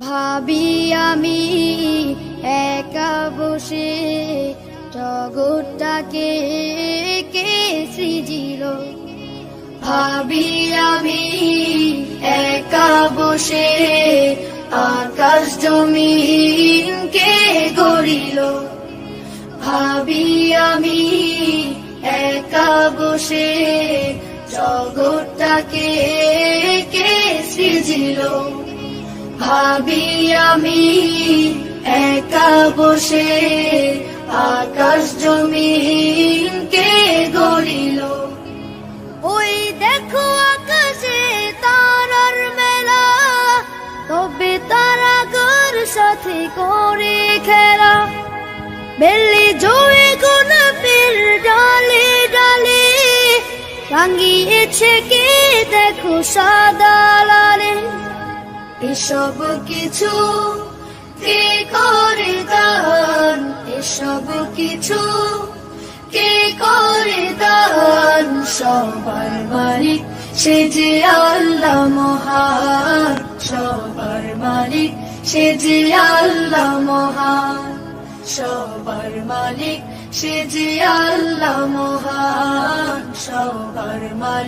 ভাবি আমি একা বসে জগৎটাকে কে সৃজিল। ভাবি আমি একা বসে আকাশ জমিন কে গড়িল। ভাবি আমি একা বসে জগৎটাকে কে সৃজিল। ভাবি আমি একা বসে আকাশ জমিন কে গড়িল। ওই দেখো আকাশে তারার মেলা, তবে তারাগর সাথে করে খেলা। বেলি জোরে গোলাপের ডালে ডালে রাঙিয়েছে কে দেখো সাদা লালে। এসব কিছু কে করে দান, এসব কিছু কে করে দান। সবার মালিক সে যে আল্লাহ মহান, সবার মালিক সে যে আল্লাহ মহান। সবার মালিক সে যে আল্লাহ মহান, সবার মালিক।